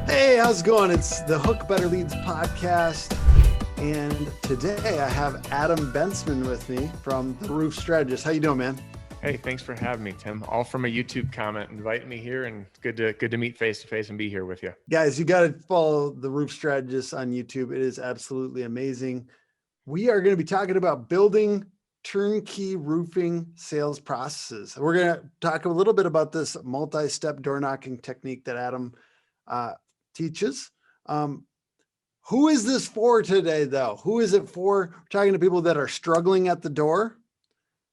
Hey, how's it going? It's the Hook Better Leads podcast. And today I have Adam Bensman with me from the Roofing Strategist. How you doing, man? Hey, thanks for having me, Tim. All from a YouTube comment, inviting me here, and good to meet face to face and be here with you. Guys, you got to follow the Roofing Strategist on YouTube. It is absolutely amazing. We are going to be talking about building turnkey roofing sales processes. We're going to talk a little bit about this multi-step door knocking technique that Adam teaches. Who is this for today, though? Who is it for? We're talking to people that are struggling at the door,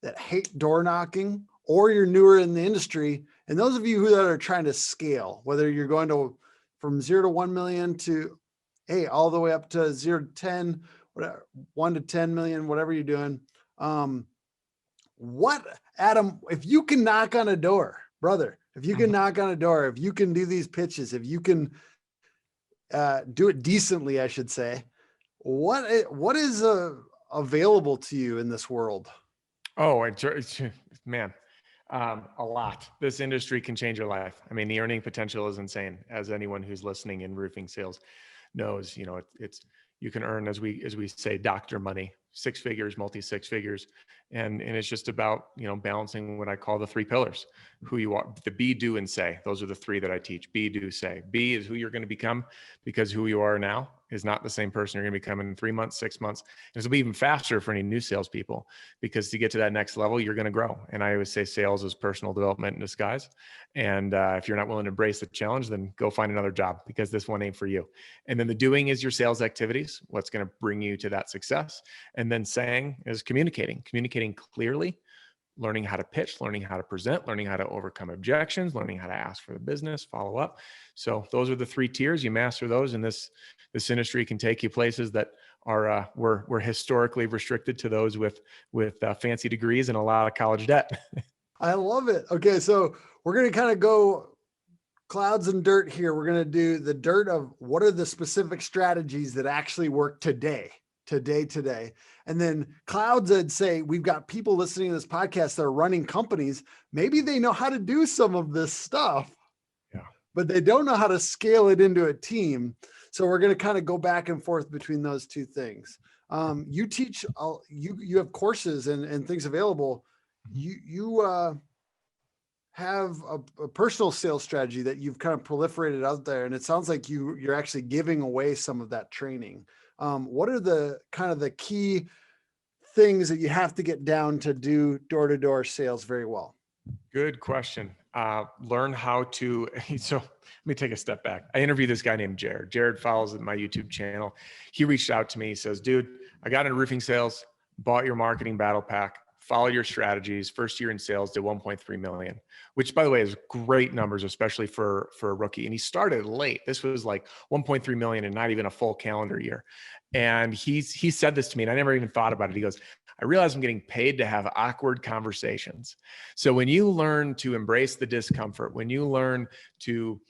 that hate door knocking, or you're newer in the industry. And those of you who are trying to scale, whether you're going to from 0 to 1 million to, hey, all the way up to 0 to 10, whatever, 1 to 10 million, whatever you're doing. Adam, if you can knock on a door, brother, if you can knock on a door, if you can do these pitches, if you can do it decently, I should say, what is available to you in this world? Oh, man, a lot. This industry can change your life. I mean, the earning potential is insane. As anyone who's listening in roofing sales knows, you can earn, as we say, doctor money, 6 figures, multi 6 figures. And it's just about, balancing what I call the 3 pillars: who you are, the be, do, and say. Those are the 3 that I teach: be, do, say. Be is who you're going to become, because who you are now is not the same person you're going to become in 3 months, 6 months. And it'll be even faster for any new salespeople, because to get to that next level, you're going to grow. And I always say sales is personal development in disguise. And if you're not willing to embrace the challenge, then go find another job, because this one ain't for you. And then the doing is your sales activities, what's going to bring you to that success. And then saying is communicating clearly, learning how to pitch, learning how to present, learning how to overcome objections, learning how to ask for the business, follow up. So those are the 3 tiers. You master those, and this industry can take you places that are we're historically restricted to those with fancy degrees and a lot of college debt. I love it. Okay, so we're going to kind of go clouds and dirt here. We're going to do the dirt of what are the specific strategies that actually work today. And then clouds, I'd say we've got people listening to this podcast that are running companies. Maybe they know how to do some of this stuff, but they don't know how to scale it into a team. So we're going to kind of go back and forth between those 2 things. You teach, you have courses and things available. You have a personal sales strategy that you've kind of proliferated out there. And it sounds like you're actually giving away some of that training. What are the kind of the key things that you have to get down to do door-to-door sales very well? Good question. Learn how to, so let me take a step back. I interviewed this guy named Jared. Jared follows my YouTube channel. He reached out to me. He says, dude, I got into roofing sales, bought your marketing battle pack, followed your strategies. First year in sales, did 1.3 million, which, by the way, is great numbers, especially for a rookie. And he started late. This was like 1.3 million and not even a full calendar year. And he said this to me, and I never even thought about it. He goes, I realize I'm getting paid to have awkward conversations. So when you learn to embrace the discomfort, when you learn to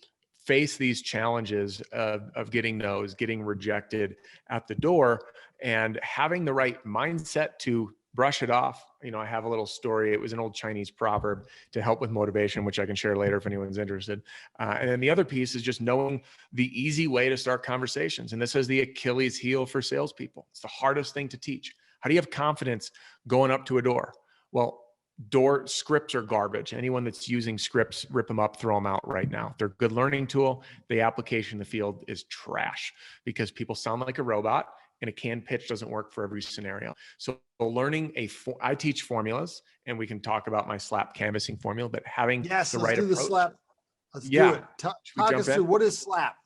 face these challenges of getting no's, getting rejected at the door, and having the right mindset to brush it off. I have a little story. It was an old Chinese proverb to help with motivation, which I can share later if anyone's interested. And then the other piece is just knowing the easy way to start conversations. And this is the Achilles heel for salespeople. It's the hardest thing to teach. How do you have confidence going up to a door? Well, door scripts are garbage. Anyone that's using scripts, rip them up, throw them out right now. They're a good learning tool. The application in the field is trash, because people sound like a robot, and a canned pitch doesn't work for every scenario. So learning I teach formulas, and we can talk about my slap canvassing formula, but having the right approach. The slap. Let's do it. Talk us through what is slap.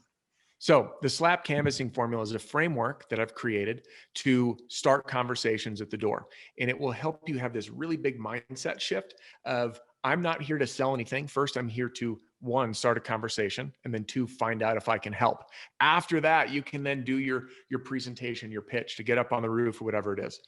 So the slap canvassing formula is a framework that I've created to start conversations at the door. And it will help you have this really big mindset shift of, I'm not here to sell anything. First, I'm here to, 1, start a conversation, and then 2, find out if I can help. After that, you can then do your presentation, your pitch to get up on the roof or whatever it is.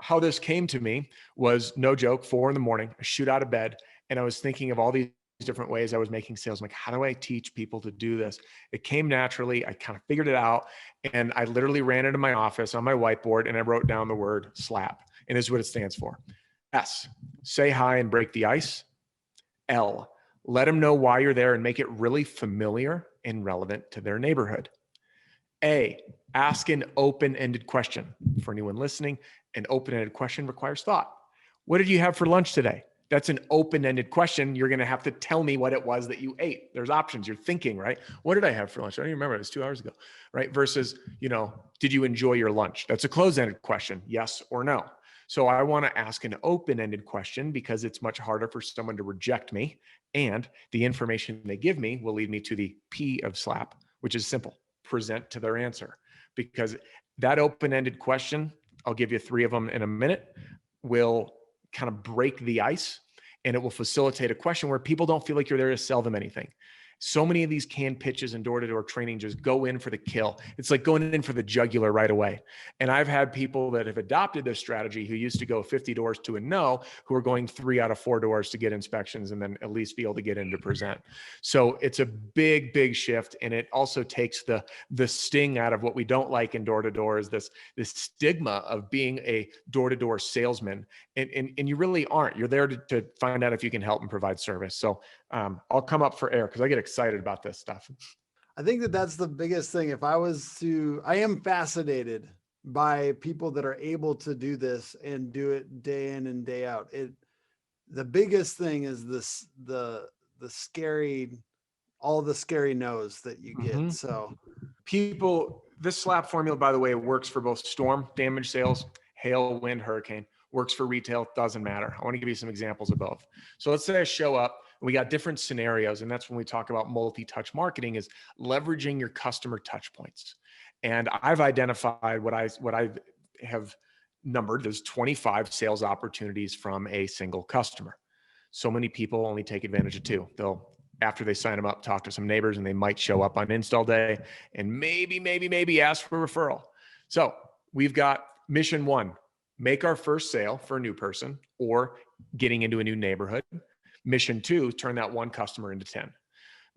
How this came to me was, no joke, 4 a.m, I shoot out of bed, and I was thinking of all these different ways I was making sales. I'm like, how do I teach people to do this? It came naturally. I kind of figured it out, and I literally ran into my office on my whiteboard, and I wrote down the word slap. And this is what it stands for. S, say hi and break the ice. L, Let them know why you're there and make it really familiar and relevant to their neighborhood. A, ask an open-ended question. For anyone listening, an open-ended question requires thought. What did you have for lunch today? That's an open-ended question. You're going to have to tell me what it was that you ate. There's options. You're thinking, right? What did I have for lunch? I don't even remember. It was 2 hours ago, right? Versus, did you enjoy your lunch? That's a closed-ended question. Yes or no. So I want to ask an open-ended question because it's much harder for someone to reject me. And the information they give me will lead me to the P of SLAP, which is simple. Present to their answer. Because that open-ended question, I'll give you 3 of them in a minute, will kind of break the ice, and it will facilitate a question where people don't feel like you're there to sell them anything. So many of these canned pitches and door-to-door training just go in for the kill. It's like going in for the jugular right away. And I've had people that have adopted this strategy who used to go 50 doors to a no, who are going 3 out of 4 doors to get inspections and then at least be able to get in to present. So it's a big, big shift. And it also takes the sting out of what we don't like in door-to-door is this stigma of being a door-to-door salesman. And you really aren't. You're there to find out if you can help and provide service. So I'll come up for air because I get excited about this stuff. I think that that's the biggest thing. I am fascinated by people that are able to do this and do it day in and day out. The biggest thing is the scary, all the scary no's that you get. So this SLAP formula, by the way, works for both storm damage sales, hail, wind, hurricane, works for retail, doesn't matter. I want to give you some examples of both. So let's say I show up and we got different scenarios. And that's when we talk about multi-touch marketing is leveraging your customer touch points. And I've identified what I have numbered as 25 sales opportunities from a single customer. So many people only take advantage of 2. They'll, after they sign them up, talk to some neighbors and they might show up on install day and maybe ask for a referral. So we've got mission 1, make our first sale for a new person or getting into a new neighborhood. Mission 2, turn that 1 customer into 10.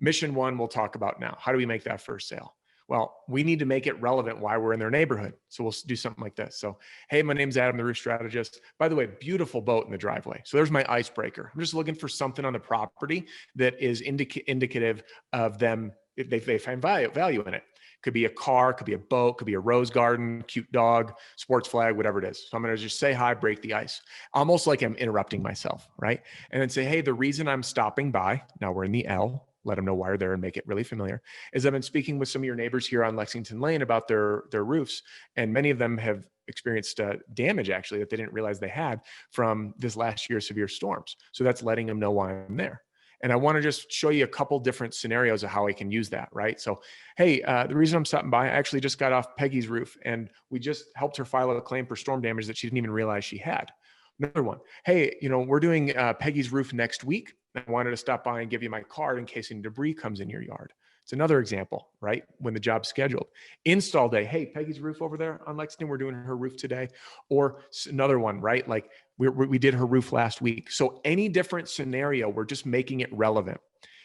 Mission 1, we'll talk about now. How do we make that first sale? Well, we need to make it relevant why we're in their neighborhood. So we'll do something like this. So, hey, my name's Adam, the roof strategist. By the way, beautiful boat in the driveway. So there's my icebreaker. I'm just looking for something on the property that is indicative of them, if they find value in it. Could be a car, could be a boat, could be a rose garden, cute dog, sports flag, whatever it is. So I'm going to just say hi, break the ice, almost like I'm interrupting myself, right? And then say, hey, the reason I'm stopping by, now we're in the L, let them know why you're there and make it really familiar, is I've been speaking with some of your neighbors here on Lexington Lane about their roofs. And many of them have experienced damage actually that they didn't realize they had from this last year's severe storms. So that's letting them know why I'm there. And I want to just show you a couple different scenarios of how I can use that, right? So, hey, the reason I'm stopping by, I actually just got off Peggy's roof and we just helped her file a claim for storm damage that she didn't even realize she had. Another one, hey, we're doing Peggy's roof next week. I wanted to stop by and give you my card in case any debris comes in your yard. It's another example, right? When the job's scheduled. Install day, hey, Peggy's roof over there on Lexington, we're doing her roof today. Or another one, right? Like we did her roof last week. So any different scenario, we're just making it relevant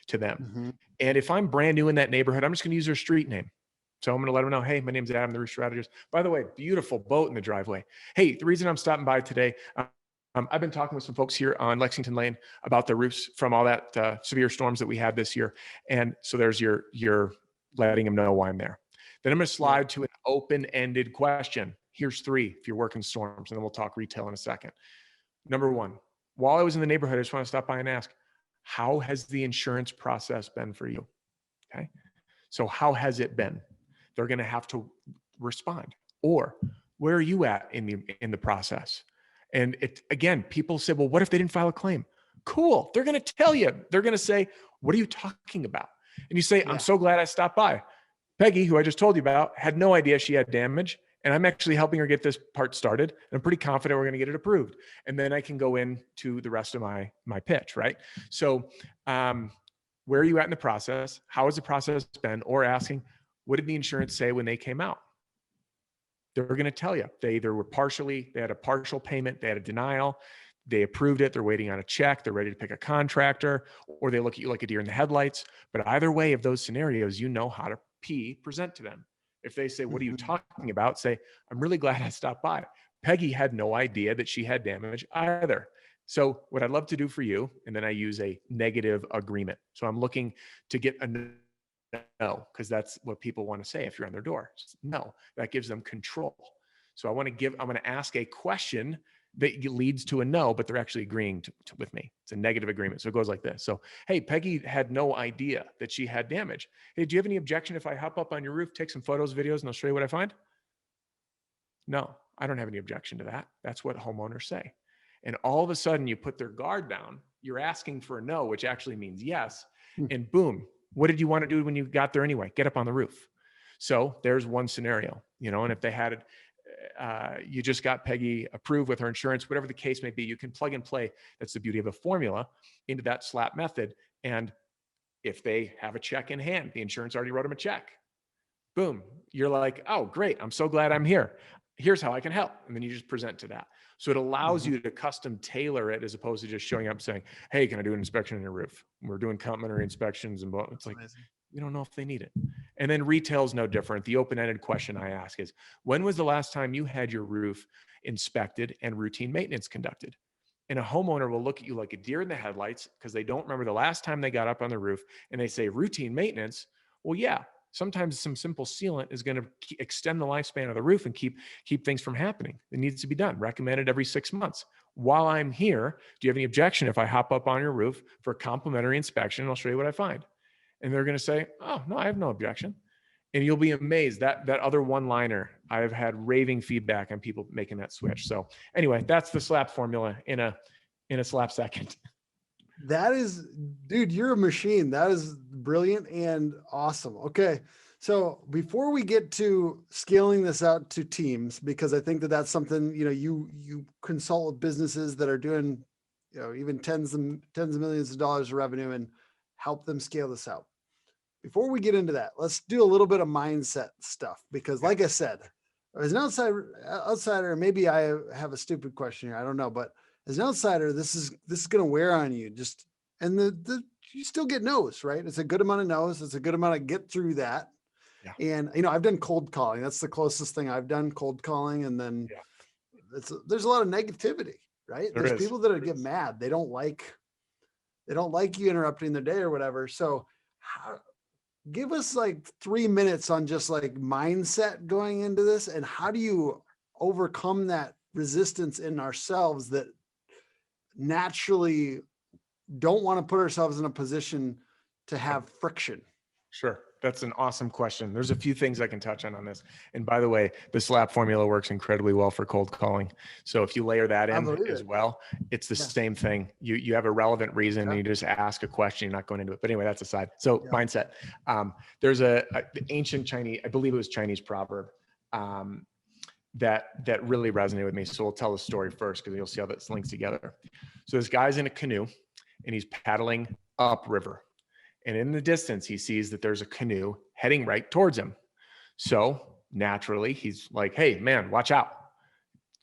to them. And if I'm brand new in that neighborhood, I'm just going to use their street name. So I'm going to let them know, hey, my name's Adam, the roof strategist. By the way, beautiful boat in the driveway. Hey, the reason I'm stopping by today, I've been talking with some folks here on Lexington Lane about the roofs from all that severe storms that we had this year. And so there's your letting them know why I'm there. Then I'm going to slide to an open-ended question. Here's 3 if you're working storms, and then we'll talk retail in a second. Number 1, while I was in the neighborhood, I just want to stop by and ask, how has the insurance process been for you? Okay. So how has it been? They're going to have to respond. Or where are you at in the process? And again, people say, well, what if they didn't file a claim? Cool. They're going to tell you. They're going to say, what are you talking about? And you say, I'm so glad I stopped by. Peggy, who I just told you about, had no idea she had damage. And I'm actually helping her get this part started. And I'm pretty confident we're going to get it approved. And then I can go into the rest of my pitch, right? So where are you at in the process? How has the process been? Or asking, what did the insurance say when they came out? They're going to tell you. They either they had a partial payment, they had a denial, they approved it, they're waiting on a check, they're ready to pick a contractor, or they look at you like a deer in the headlights. But either way of those scenarios, you know how to present to them. If they say, what are you talking about? Say, I'm really glad I stopped by. Peggy had no idea that she had damage either. So what I'd love to do for you, and then I use a negative agreement. So I'm looking to get a no, because that's what people want to say if you're on their door. No, that gives them control. So I'm going to ask a question that leads to a no, but they're actually agreeing with me. It's a negative agreement. So it goes like this. So, hey, Peggy had no idea that she had damage. Hey, do you have any objection if I hop up on your roof, take some photos, videos, and I'll show you what I find? No, I don't have any objection to that. That's what homeowners say. And all of a sudden you put their guard down, you're asking for a no, which actually means yes. And boom, what did you want to do when you got there anyway? Get up on the roof. So there's one scenario, and if they had it, you just got Peggy approved with her insurance, whatever the case may be, you can plug and play. That's the beauty of a formula into that SLAP method. And if they have a check in hand, the insurance already wrote them a check. Boom. You're like, oh, great. I'm so glad I'm here. Here's how I can help. And then you just present to that. So it allows you to custom tailor it as opposed to just showing up saying, hey, can I do an inspection on your roof? We're doing complimentary inspections. And it's like, we don't know if they need it. And then retail is no different. The open-ended question I ask is, when was the last time you had your roof inspected and routine maintenance conducted? And a homeowner will look at you like a deer in the headlights because they don't remember the last time they got up on the roof, and they say routine maintenance. Well, yeah, sometimes some simple sealant is going to extend the lifespan of the roof and keep things from happening. It needs to be done, recommended every 6 months. While I'm here, do you have any objection if I hop up on your roof for a complimentary inspection and I'll show you what I find? And they're going to say, oh, no, I have no objection. And you'll be amazed that other one-liner, I've had raving feedback on people making that switch. So anyway, that's the SLAP formula in a SLAP second. That is, dude, you're a machine. That is brilliant and awesome. Okay. So before we get to scaling this out to teams, because I think that that's something, you consult with businesses that are doing, even tens of millions of dollars of revenue and help them scale this out. Before we get into that, let's do a little bit of mindset stuff, because like I said, as an outsider, maybe I have a stupid question here. I don't know, but as an outsider, this is going to wear on you. And you still get no's, right? It's a good amount of no's. It's a good amount of get through that. Yeah. And I've done cold calling. That's the closest thing I've done, cold calling. And then there's a lot of negativity, right? There's people that get mad. They don't like you interrupting their day or whatever. So give us like 3 minutes on just like mindset going into this, and how do you overcome that resistance in ourselves that naturally don't want to put ourselves in a position to have friction? Sure. That's an awesome question. There's a few things I can touch on this. And by the way, the SLAP formula works incredibly well for cold calling. So if you layer that in as well, it's the same thing. You have a relevant reason and you just ask a question. You're not going into it. But anyway, that's aside. So mindset. There's the ancient Chinese, I believe it was Chinese proverb that really resonated with me. So we'll tell the story first because you'll see how this links together. So this guy's in a canoe and he's paddling upriver. And in the distance, he sees that there's a canoe heading right towards him. So naturally, he's like, hey, man, watch out.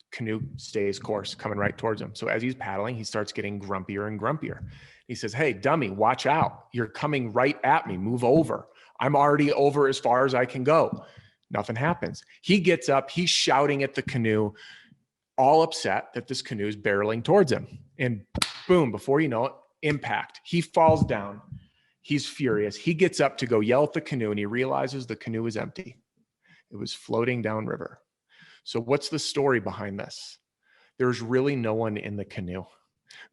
Canoe stays course, coming right towards him. So as he's paddling, he starts getting grumpier and grumpier. He says, hey, dummy, watch out. You're coming right at me. Move over. I'm already over as far as I can go. Nothing happens. He gets up. He's shouting at the canoe, all upset that this canoe is barreling towards him. And boom, before you know it, impact. He falls down. He's furious. He gets up to go yell at the canoe and he realizes the canoe is empty. It was floating downriver. So what's the story behind this? There's really no one in the canoe.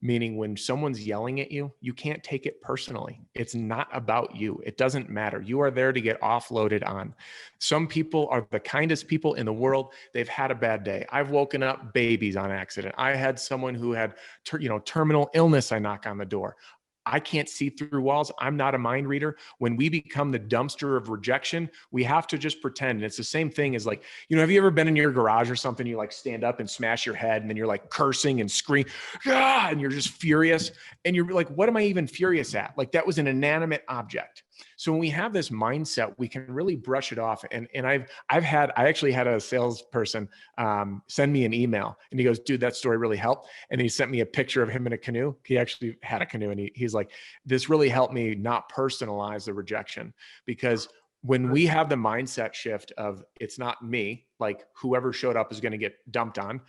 Meaning when someone's yelling at you, you can't take it personally. It's not about you. It doesn't matter. You are there to get offloaded on. Some people are the kindest people in the world. They've had a bad day. I've woken up babies on accident. I had someone who had terminal illness. I knock on the door. I can't see through walls. I'm not a mind reader. When we become the dumpster of rejection, we have to just pretend. And it's the same thing as like, have you ever been in your garage or something? You like stand up and smash your head and then you're like cursing and scream, and you're just furious. And you're like, what am I even furious at? Like that was an inanimate object. So when we have this mindset, we can really brush it off. And I actually had a salesperson send me an email and he goes, dude, that story really helped. And he sent me a picture of him in a canoe. He actually had a canoe and he's like, this really helped me not personalize the rejection, because when we have the mindset shift of it's not me, like whoever showed up is going to get dumped on.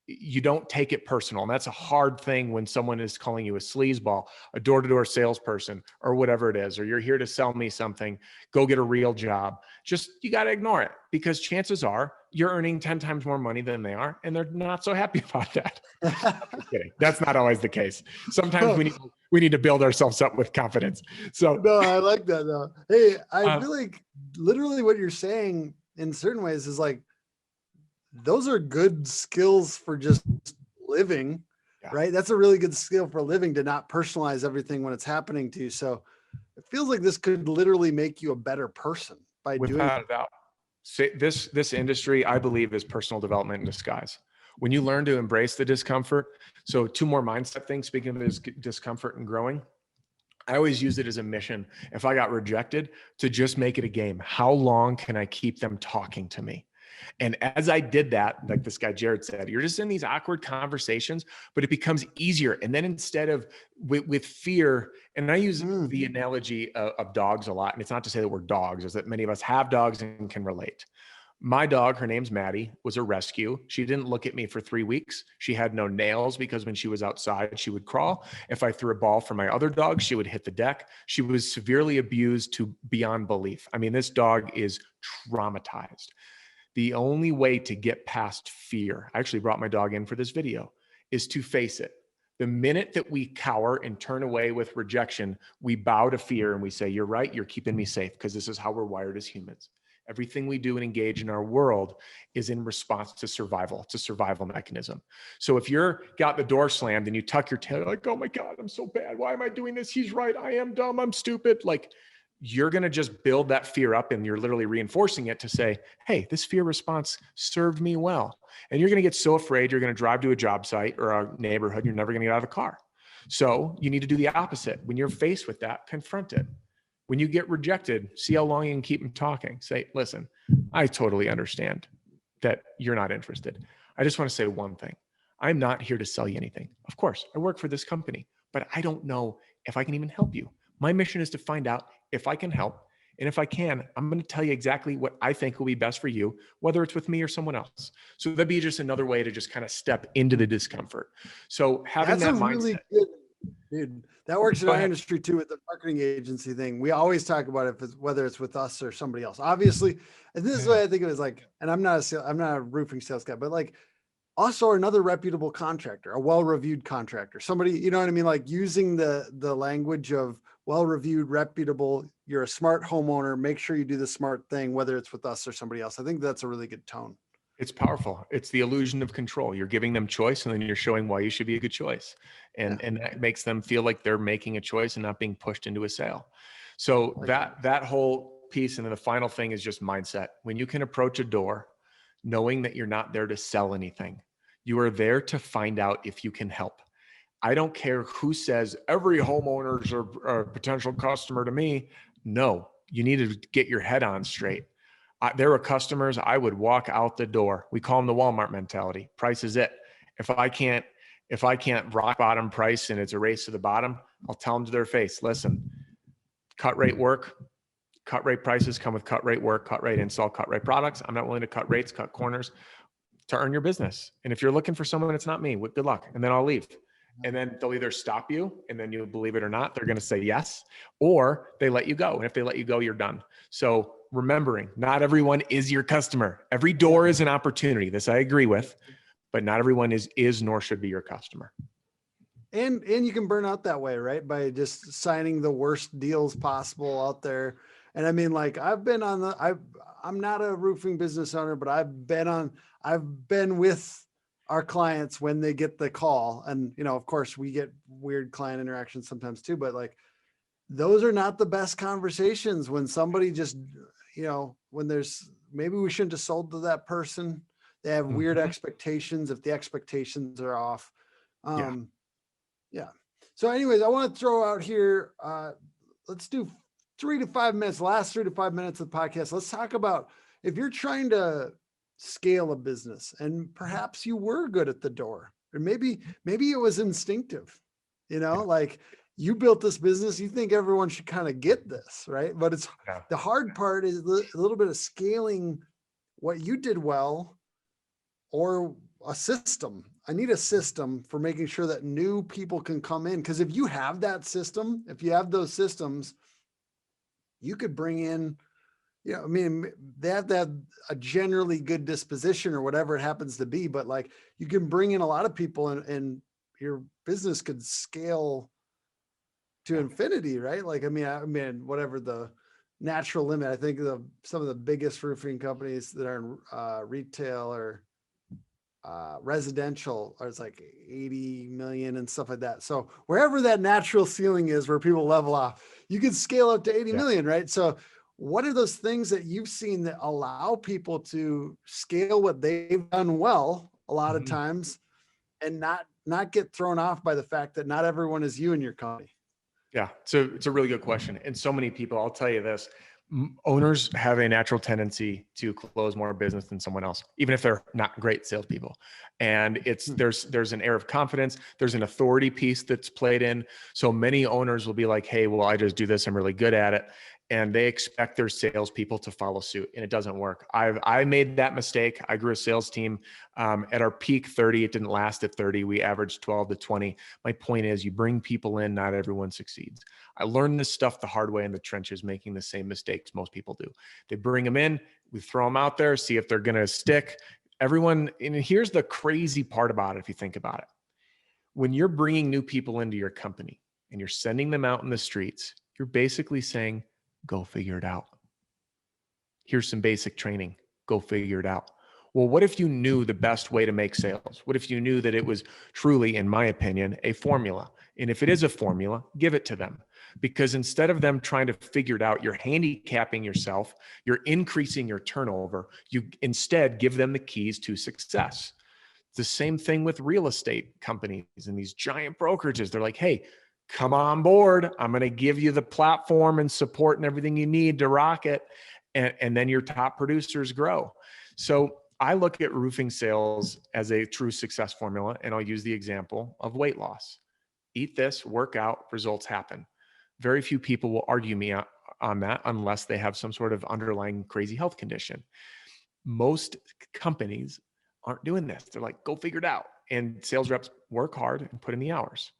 you don't take it personal. And that's a hard thing when someone is calling you a sleazeball, a door-to-door salesperson, or whatever it is, or you're here to sell me something, go get a real job. Just, you got to ignore it, because chances are you're earning 10 times more money than they are, and they're not so happy about that. Just kidding. That's not always the case. Sometimes we need to build ourselves up with confidence. So no, I like that though. Hey, I feel like literally what you're saying in certain ways is like, those are good skills for just living, right? That's a really good skill for living, to not personalize everything when it's happening to you. So it feels like this could literally make you a better person by doing it. Without a doubt. This industry, I believe, is personal development in disguise. When you learn to embrace the discomfort. So 2 more mindset things, speaking of this discomfort and growing, I always use it as a mission. If I got rejected, to just make it a game. How long can I keep them talking to me? And as I did that, like this guy Jared said, you're just in these awkward conversations, but it becomes easier. And then instead of with fear, and I use the analogy of dogs a lot, and it's not to say that we're dogs, is that many of us have dogs and can relate. My dog, her name's Maddie, was a rescue. She didn't look at me for 3 weeks. She had no nails, because when she was outside, she would crawl. If I threw a ball for my other dog, she would hit the deck. She was severely abused to beyond belief. I mean, this dog is traumatized. The only way to get past fear, I actually brought my dog in for this video, is to face it. The minute that we cower and turn away with rejection, we bow to fear and we say, you're right, you're keeping me safe, because this is how we're wired as humans. Everything we do and engage in our world is in response to survival. It's a survival mechanism. So if you're got the door slammed and you tuck your tail, like, oh my God, I'm so bad. Why am I doing this? He's right. I am dumb. I'm stupid. Like, you're going to just build that fear up, and you're literally reinforcing it to say, hey, this fear response served me well. And you're going to get so afraid, you're going to drive to a job site or a neighborhood, you're never going to get out of a car. So you need to do the opposite. When you're faced with that, confront it. When you get rejected, see how long you can keep them talking. Say, listen, I totally understand that you're not interested. I just want to say one thing. I'm not here to sell you anything. Of course, I work for this company, but I don't know if I can even help you. My mission is to find out if I can help. And if I can, I'm going to tell you exactly what I think will be best for you, whether it's with me or someone else. So that'd be just another way to just kind of step into the discomfort. So having that mindset. Really good, dude. That works in our industry too, with the marketing agency thing. We always talk about it, whether it's with us or somebody else. Obviously, and this is the way I think of it, is like, and I'm not a roofing sales guy, but like, us or another reputable contractor, a well-reviewed contractor, somebody, you know what I mean? Like, using the language of well-reviewed, reputable, you're a smart homeowner, make sure you do the smart thing, whether it's with us or somebody else. I think that's a really good tone. It's powerful. It's the illusion of control. You're giving them choice, and then you're showing why you should be a good choice. And that makes them feel like they're making a choice and not being pushed into a sale. So that whole piece. And then the final thing is just mindset. When you can approach a door knowing that you're not there to sell anything, you are there to find out if you can help. I don't care who says every homeowner's a potential customer to me. No, you need to get your head on straight. There are customers I would walk out the door. We call them the Walmart mentality. Price is it. If I can't rock bottom price and it's a race to the bottom, I'll tell them to their face, listen, cut rate work, cut rate prices come with cut rate work, cut rate install, cut rate products. I'm not willing to cut rates, cut corners to earn your business. And if you're looking for someone, it's not me. Good luck. And then I'll leave. And then they'll either stop you, and then you believe it or not, they're going to say yes, or they let you go. And if they let you go, you're done. So remembering, not everyone is your customer. Every door is an opportunity. This I agree with, but not everyone is nor should be your customer. And you can burn out that way, right? By just signing the worst deals possible out there. And I mean, like, I'm not a roofing business owner, but I've been with our clients when they get the call. And, you know, of course we get weird client interactions sometimes too, but like, those are not the best conversations when somebody just, you know, when maybe we shouldn't have sold to that person. They have weird expectations. If the expectations are off. Yeah. So anyways, I want to throw out here, let's do 3 to 5 minutes, last 3 to 5 minutes of the podcast. Let's talk about, if you're trying to scale a business and perhaps you were good at the door, or maybe it was instinctive, you know, like you built this business, you think everyone should kind of get this, right? But it's the hard part is a little bit of scaling what you did well, or a system. I need a system for making sure that new people can come in. Because if you have that system, if you have those systems, you could bring in, I mean, they have to have a generally good disposition or whatever it happens to be, but like you can bring in a lot of people and your business could scale to infinity, right? Like, I mean, whatever the natural limit, I think some of the biggest roofing companies that are in retail or residential are, it's like 80 million and stuff like that. So wherever that natural ceiling is where people level off, you can scale up to 80 million, right? So what are those things that you've seen that allow people to scale what they've done well a lot of times and not get thrown off by the fact that not everyone is you in your company? Yeah, so it's a really good question. And so many people, I'll tell you this, owners have a natural tendency to close more business than someone else, even if they're not great salespeople. And there's an air of confidence. There's an authority piece that's played in. So many owners will be like, hey, well, I just do this. I'm really good at it. And they expect their salespeople to follow suit, and it doesn't work. I made that mistake. I grew a sales team at our peak 30. It didn't last at 30. We averaged 12 to 20. My point is, you bring people in, not everyone succeeds. I learned this stuff the hard way in the trenches, making the same mistakes most people do. They bring them in, we throw them out there, see if they're going to stick. Everyone, and here's the crazy part about it, if you think about it. When you're bringing new people into your company and you're sending them out in the streets, you're basically saying, go figure it out. Here's some basic training. Go figure it out. Well, what if you knew the best way to make sales? What if you knew that it was truly, in my opinion, a formula? And if it is a formula, give it to them. Because instead of them trying to figure it out, you're handicapping yourself, you're increasing your turnover. You instead give them the keys to success. It's the same thing with real estate companies and these giant brokerages. They're like, hey, come on board. I'm going to give you the platform and support and everything you need to rock it. And then your top producers grow. So I look at roofing sales as a true success formula. And I'll use the example of weight loss. Eat this, work out, results happen. Very few people will argue me on that unless they have some sort of underlying crazy health condition. Most companies aren't doing this. They're like, go figure it out. And sales reps work hard and put in the hours.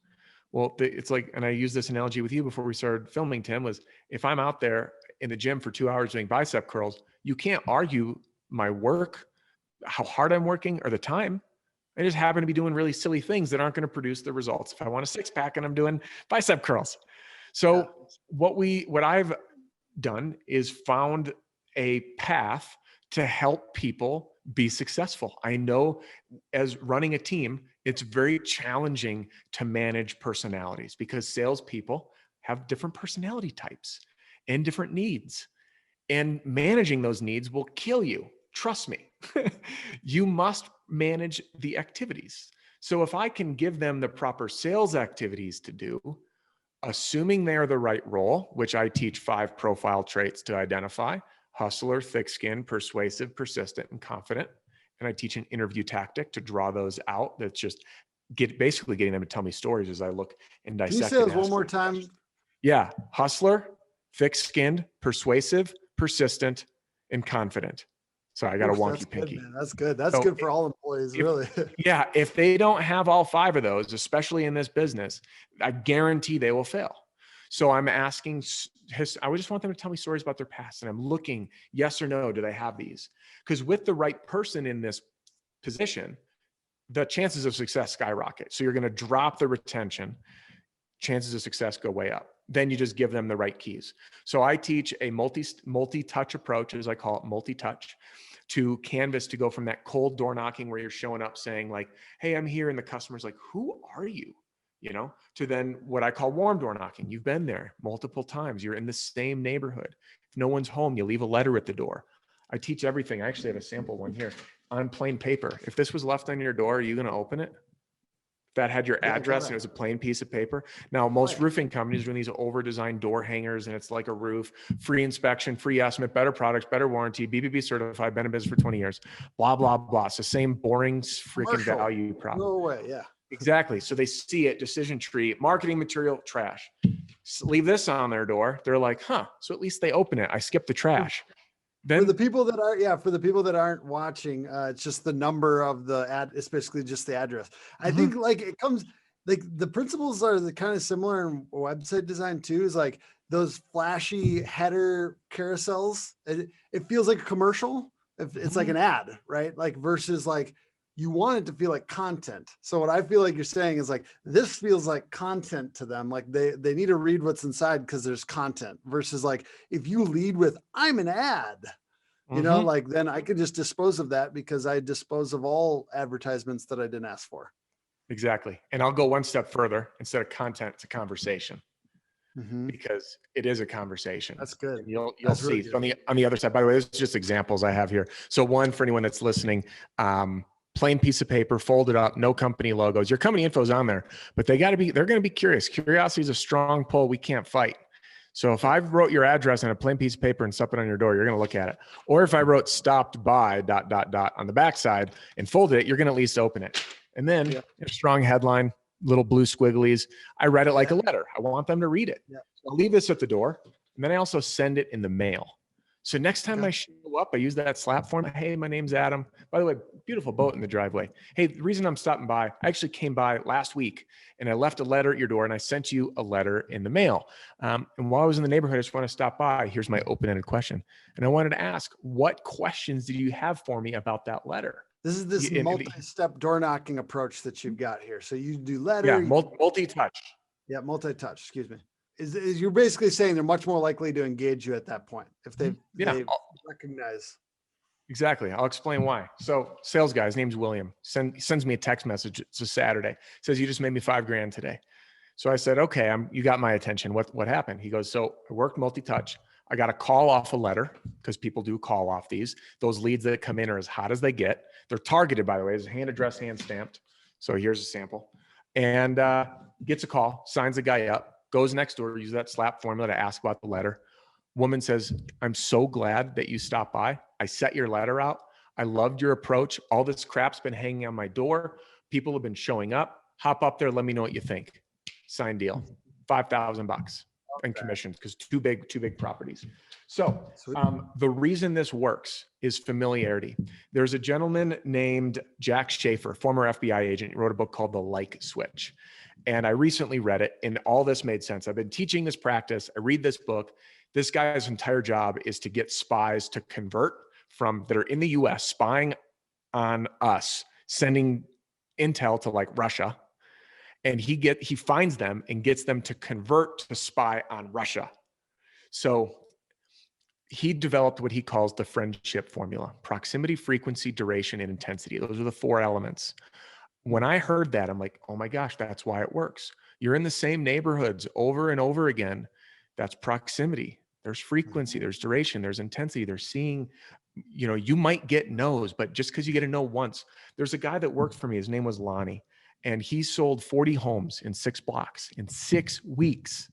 Well, it's like, and I used this analogy with you before we started filming, Tim, was if I'm out there in the gym for 2 hours doing bicep curls, you can't argue my work, how hard I'm working, or the time. I just happen to be doing really silly things that aren't going to produce the results if I want a six pack and I'm doing bicep curls. So what I've done is found a path to help people be successful. I know as running a team, it's very challenging to manage personalities because salespeople have different personality types and different needs. And managing those needs will kill you. Trust me. You must manage the activities. So if I can give them the proper sales activities to do, assuming they're the right role, which I teach 5 profile traits to identify: hustler, thick-skinned, persuasive, persistent, and confident. And I teach an interview tactic to draw those out. That's just basically getting them to tell me stories as I look and dissect. Can you say those one more time? Yeah. Hustler, thick-skinned, persuasive, persistent, and confident. So I got a wonky pinky. Good, man. That's good. That's good for all employees, really. Yeah. If they don't have all 5 of those, especially in this business, I guarantee they will fail. So I'm asking, I would just want them to tell me stories about their past. And I'm looking, yes or no, do they have these? Because with the right person in this position, the chances of success skyrocket. So you're going to drop the retention. Chances of success go way up. Then you just give them the right keys. So I teach a multi-touch approach, as I call it, multi-touch, to canvas, to go from that cold door knocking where you're showing up saying like, hey, I'm here. And the customer's like, who are you? To then what I call warm door knocking. You've been there multiple times. You're in the same neighborhood. If no one's home, you leave a letter at the door. I teach everything. I actually have a sample one here on plain paper. If this was left on your door, are you going to open it? If that had your address and it was a plain piece of paper. Now, most roofing companies are doing these over-designed door hangers, and it's like a roof, free inspection, free estimate, better products, better warranty, BBB certified, been in business for 20 years, blah, blah, blah. It's the same boring freaking value prop. No way. Yeah. Exactly. So they see it, decision tree, marketing material, trash. Leave this on their door. They're like, huh, so at least they open it. I skipped the trash. For the people that are, for the people that aren't watching, it's just the number of the ad. It's basically just the address. I think like it comes, like the principles are the kind of similar in website design too. Is like those flashy header carousels. It feels like a commercial. It's like an ad, right? Like versus like you want it to feel like content. So what I feel like you're saying is like this feels like content to them. Like they need to read what's inside because there's content versus like if you lead with I'm an ad, you know, like then I could just dispose of that because I dispose of all advertisements that I didn't ask for. Exactly. And I'll go one step further. Instead of content, it's a conversation. Because it is a conversation. That's good. And you'll That's see. really good. So on the other side, by the way, this is just examples I have here. So one for anyone that's listening, plain piece of paper, folded up, no company logos. Your company info's on there, but they're going to be curious. Curiosity is a strong pull we can't fight. So if I wrote your address on a plain piece of paper and stuck it on your door, you're going to look at it. Or if I wrote stopped by ... on the backside and folded it, you're going to at least open it. And then a strong headline, little blue squigglies. I read it like a letter. I want them to read it. So I'll leave this at the door. And then I also send it in the mail. So next time I show up, I use that slap form. Hey, my name's Adam. By the way, beautiful boat in the driveway. Hey, the reason I'm stopping by, I actually came by last week and I left a letter at your door and I sent you a letter in the mail. And while I was in the neighborhood, I just want to stop by. Here's my open-ended question. And I wanted to ask, what questions do you have for me about that letter? This is this multi-step door knocking approach that you've got here. So you do letter. Yeah, multi-touch. Yeah, multi-touch, excuse me. Is you're basically saying they're much more likely to engage you at that point if they recognize. Exactly. I'll explain why. So sales guy, his name's William, sends me a text message. It's a Saturday. Says, you just made me $5,000 today. So I said, okay, you got my attention. What happened? He goes, so I worked multi-touch. I got a call off a letter because people do call off these. Those leads that come in are as hot as they get. They're targeted, by the way. There's hand addressed, hand stamped. So here's a sample. And gets a call, signs the guy up, goes next door, use that slap formula to ask about the letter. Woman says, I'm so glad that you stopped by. I set your letter out. I loved your approach. All this crap's been hanging on my door. People have been showing up. Hop up there. Let me know what you think. Sign deal. $5,000 and commissions because two big properties. So the reason this works is familiarity. There's a gentleman named Jack Schaefer, former FBI agent. He wrote a book called The Like Switch. And I recently read it and all this made sense. I've been teaching this practice. I read this book. This guy's entire job is to get spies to convert that are in the US, spying on us, sending intel to like Russia. And he finds them and gets them to convert to spy on Russia. So he developed what he calls the friendship formula: proximity, frequency, duration, and intensity. Those are the 4 elements. When I heard that, I'm like, oh my gosh, that's why it works. You're in the same neighborhoods over and over again. That's proximity. There's frequency, there's duration, there's intensity. They're seeing, you might get no's, but just because you get a no once. There's a guy that worked for me. His name was Lonnie. And he sold 40 homes in 6 blocks in 6 weeks.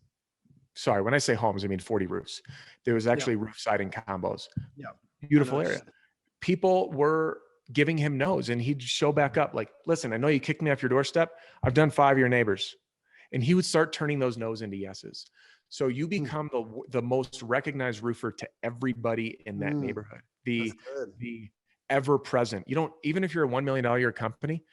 Sorry, when I say homes, I mean 40 roofs. There was actually roof siding combos. Yeah. Beautiful area. People were giving him no's and he'd show back up like, listen, I know you kicked me off your doorstep. I've done 5 of your neighbors. And he would start turning those no's into yeses. So you become the most recognized roofer to everybody in that neighborhood. The ever present. Even if you're a $1 million a year company,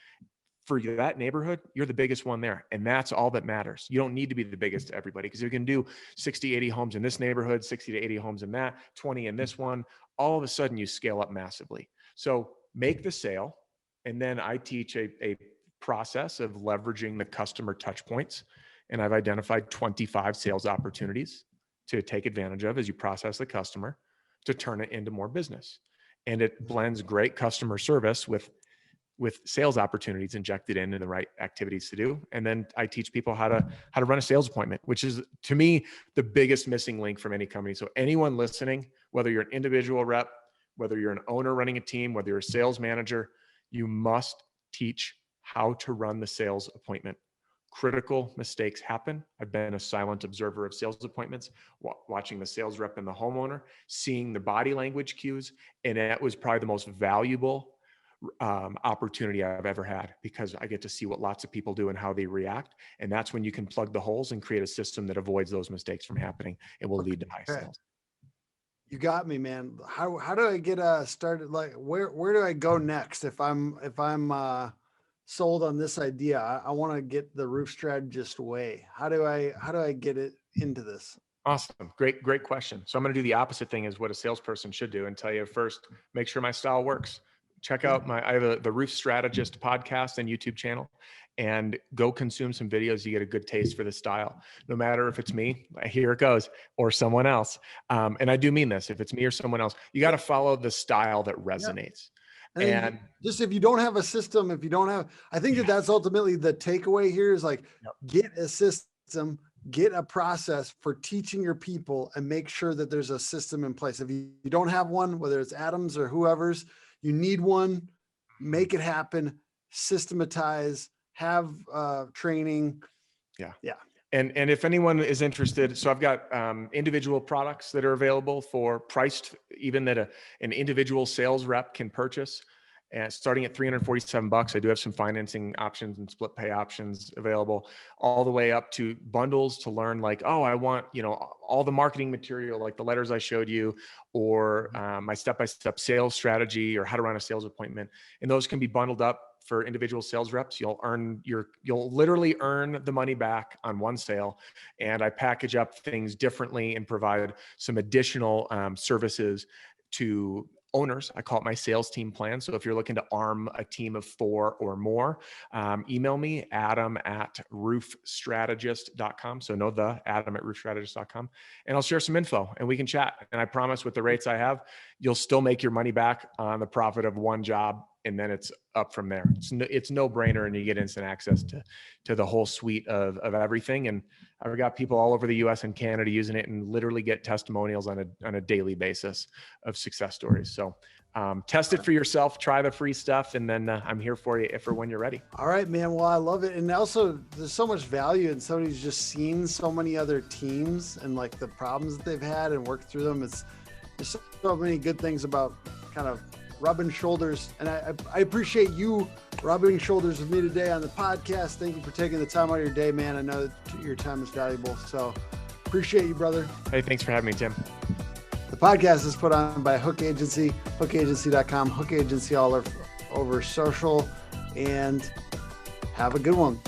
for that neighborhood, you're the biggest one there. And that's all that matters. You don't need to be the biggest to everybody because you can do 60, 80 homes in this neighborhood, 60 to 80 homes in that, 20 in this one. All of a sudden you scale up massively. So make the sale. And then I teach a process of leveraging the customer touch points. And I've identified 25 sales opportunities to take advantage of as you process the customer to turn it into more business. And it blends great customer service with sales opportunities injected in the right activities to do. And then I teach people how to run a sales appointment, which is to me, the biggest missing link from any company. So anyone listening, whether you're an individual rep, whether you're an owner running a team, whether you're a sales manager, you must teach how to run the sales appointment. Critical mistakes happen. I've been a silent observer of sales appointments, watching the sales rep and the homeowner, seeing the body language cues. And that was probably the most valuable opportunity I've ever had because I get to see what lots of people do and how they react. And that's when you can plug the holes and create a system that avoids those mistakes from happening. It will lead to high sales. You got me, man. How do I get started? Like where do I go next if I'm sold on this idea? I want to get the roof strategist way. How do I get it into this? Awesome. Great question. So I'm going to do the opposite thing as what a salesperson should do and tell you first, make sure my style works. Check out I have the Roof Strategist podcast and YouTube channel, and go consume some videos. You get a good taste for the style, no matter if it's me, here it goes, or someone else. And I do mean this, if it's me or someone else, you got to follow the style that resonates. And just if you don't have a system, if you don't have, I think that's ultimately the takeaway here is like, get a system, get a process for teaching your people, and make sure that there's a system in place. If you don't have one, whether it's Adam's or whoever's, you need one, make it happen, systematize, have training. Yeah. And if anyone is interested, so I've got individual products that are available for priced even that an individual sales rep can purchase. And starting at $347, I do have some financing options and split pay options available, all the way up to bundles to learn like, oh, I want, all the marketing material, like the letters I showed you, or my step-by-step sales strategy, or how to run a sales appointment. And those can be bundled up for individual sales reps. You'll literally earn the money back on one sale. And I package up things differently and provide some additional services to owners. I call it my sales team plan. So if you're looking to arm a team of 4 or more, email me, adam@roofstrategist.com. So adam@roofstrategist.com, and I'll share some info and we can chat. And I promise with the rates I have, you'll still make your money back on the profit of one job. And then it's up from there. It's no brainer, and you get instant access to the whole suite of everything. And I've got people all over the US and Canada using it, and literally get testimonials on a daily basis of success stories. So test it for yourself, try the free stuff, and then I'm here for you if or when you're ready. All right, man. Well, I love it. And also there's so much value in somebody who's just seen so many other teams and like the problems that they've had and worked through them. There's so many good things about kind of rubbing shoulders. And I appreciate you rubbing shoulders with me today on the podcast. Thank you for taking the time out of your day, man. I know that your time is valuable. So appreciate you, brother. Hey, thanks for having me, Tim. The podcast is put on by Hook Agency, hookagency.com, Hook Agency all over social, and have a good one.